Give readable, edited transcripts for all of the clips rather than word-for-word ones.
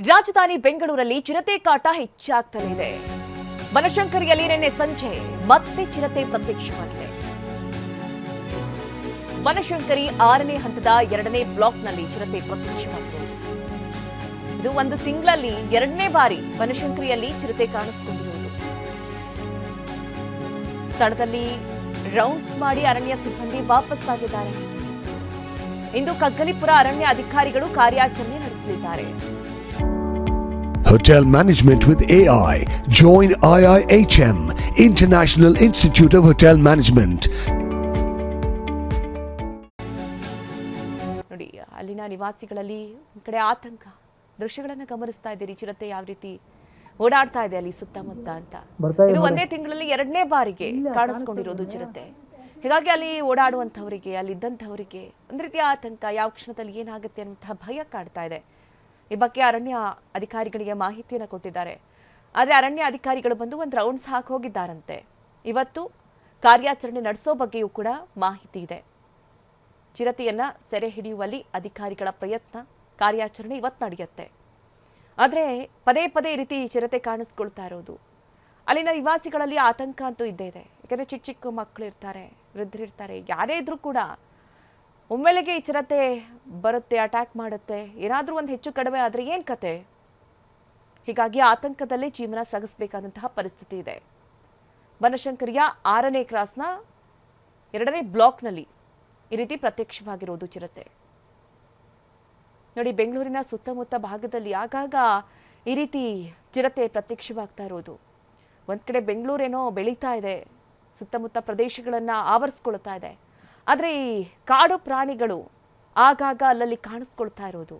ರಾಜಧಾನಿ ಬೆಂಗಳೂರಲ್ಲಿ ಚಿರತೆ ಕಾಟ ಹೆಚ್ಚಾಗ್ತಲೇ ಇದೆ. ಬನಶಂಕರಿಯಲ್ಲಿ ನಿನ್ನೆ ಸಂಜೆ ಮತ್ತೆ ಚಿರತೆ ಪ್ರತ್ಯಕ್ಷವಾಗಿದೆ. ಬನಶಂಕರಿ 6ನೇ ಹಂತದ 2ನೇ ಬ್ಲಾಕ್ನಲ್ಲಿ ಚಿರತೆ ಪ್ರತ್ಯಕ್ಷವಾಗಿದೆ. ಇದು ಒಂದು ತಿಂಗಳಲ್ಲಿ 2ನೇ ಬಾರಿ ಬನಶಂಕರಿಯಲ್ಲಿ ಚಿರತೆ ಕಾಣಿಸಿಕೊಂಡಿರುವುದು. ಸ್ಥಳದಲ್ಲಿ ರೌಂಡ್ಸ್ ಮಾಡಿ ಅರಣ್ಯ ಸಿಬ್ಬಂದಿ ವಾಪಸ್ ಆಗಿದ್ದಾರೆ. ಇಂದು ಕಗ್ಗಲಿಪುರ ಅರಣ್ಯ ಅಧಿಕಾರಿಗಳು ಕಾರ್ಯಾಚರಣೆ ನಡೆಸಲಿದ್ದಾರೆ. Hotel Management with AI. Join IIHM, International Institute of Hotel Management. ನೋಡಿ, ಅಲ್ಲಿನ ನಿವಾಸಿಗಳಲ್ಲಿ ಒಂದು ಕಡೆ ಆತಂಕ. ದೃಶ್ಯಗಳನ್ನು ಗಮನಿಸ್ತಾ ಇದ್ದೀರಿ, ಚಿರತೆ ಯಾವ ರೀತಿ ಓಡಾಡ್ತಾ ಇದೆ ಅಲ್ಲಿ ಸುತ್ತಮುತ್ತ ಅಂತ. ಇದು ಒಂದೇ ತಿಂಗಳಲ್ಲಿ 2ನೇ ಬಾರಿಗೆ ಕಾಣಿಸ್ಕೊಂಡಿರೋದು ಚಿರತೆ. ಹೀಗಾಗಿ ಅಲ್ಲಿ ಓಡಾಡುವಂಥವರಿಗೆ, ಅಲ್ಲಿದ್ದಂಥವರಿಗೆ ಒಂದು ರೀತಿಯ ಆತಂಕ, ಯಾವ ಕ್ಷಣದಲ್ಲಿ ಏನಾಗುತ್ತೆ ಅನ್ನುವಂತಹ ಭಯ ಕಾಡ್ತಾ ಇದೆ. ಈ ಬಗ್ಗೆ ಅರಣ್ಯ ಅಧಿಕಾರಿಗಳಿಗೆ ಮಾಹಿತಿಯನ್ನು ಕೊಟ್ಟಿದ್ದಾರೆ. ಆದರೆ ಅರಣ್ಯ ಅಧಿಕಾರಿಗಳು ಬಂದು ಒಂದು ರೌಂಡ್ಸ್ ಹಾಕಿ ಹೋಗಿದ್ದಾರಂತೆ. ಇವತ್ತು ಕಾರ್ಯಾಚರಣೆ ನಡೆಸೋ ಬಗ್ಗೆಯೂ ಕೂಡ ಮಾಹಿತಿ ಇದೆ. ಚಿರತೆಯನ್ನ ಸೆರೆ ಹಿಡಿಯುವಲ್ಲಿ ಅಧಿಕಾರಿಗಳ ಪ್ರಯತ್ನ, ಕಾರ್ಯಾಚರಣೆ ಇವತ್ತು ನಡೆಯುತ್ತೆ. ಆದರೆ ಪದೇ ಪದೇ ಈ ರೀತಿ ಚಿರತೆ ಕಾಣಿಸ್ಕೊಳ್ತಾ ಇರೋದು ಅಲ್ಲಿನ ನಿವಾಸಿಗಳಲ್ಲಿ ಆತಂಕ ಅಂತೂ ಇದ್ದೇ ಇದೆ. ಯಾಕಂದರೆ ಚಿಕ್ಕ ಚಿಕ್ಕ ಮಕ್ಕಳು ಇರ್ತಾರೆ, ವೃದ್ಧರಿರ್ತಾರೆ, ಯಾರೇ ಇದ್ರೂ ಕೂಡ ಒಮ್ಮೆಲೆಗೆ ಈ ಚಿರತೆ ಬರುತ್ತೆ, ಅಟ್ಯಾಕ್ ಮಾಡುತ್ತೆ. ಏನಾದರೂ ಒಂದು ಹೆಚ್ಚು ಕಡಿಮೆ ಆದರೆ ಏನು ಕತೆ? ಹೀಗಾಗಿ ಆತಂಕದಲ್ಲೇ ಜೀವನ ಸಾಗಿಸಬೇಕಾದಂತಹ ಪರಿಸ್ಥಿತಿ ಇದೆ. ಬನಶಂಕರಿಯ 6ನೇ ಕ್ರಾಸ್ನ 2ನೇ ಬ್ಲಾಕ್ನಲ್ಲಿ ಈ ರೀತಿ ಪ್ರತ್ಯಕ್ಷವಾಗಿರೋದು ಚಿರತೆ. ನೋಡಿ, ಬೆಂಗಳೂರಿನ ಸುತ್ತಮುತ್ತ ಭಾಗದಲ್ಲಿ ಆಗಾಗ ಈ ರೀತಿ ಚಿರತೆ ಪ್ರತ್ಯಕ್ಷವಾಗ್ತಾ ಇರೋದು. ಒಂದು ಕಡೆ ಬೆಂಗಳೂರೇನೋ ಬೆಳೀತಾ ಇದೆ, ಸುತ್ತಮುತ್ತ ಪ್ರದೇಶಗಳನ್ನು ಆವರಿಸ್ಕೊಳ್ತಾ ಇದೆ. ಆದರೆ ಈ ಕಾಡು ಪ್ರಾಣಿಗಳು ಆಗಾಗ ಅಲ್ಲಲ್ಲಿ ಕಾಣಿಸ್ಕೊಳ್ತಾ ಇರೋದು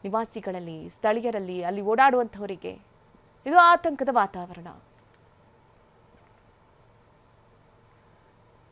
ನಿವಾಸಿಗಳಲ್ಲಿ, ಸ್ಥಳೀಯರಲ್ಲಿ, ಅಲ್ಲಿ ಓಡಾಡುವಂಥವರಿಗೆ ಇದು ಆತಂಕದ ವಾತಾವರಣ.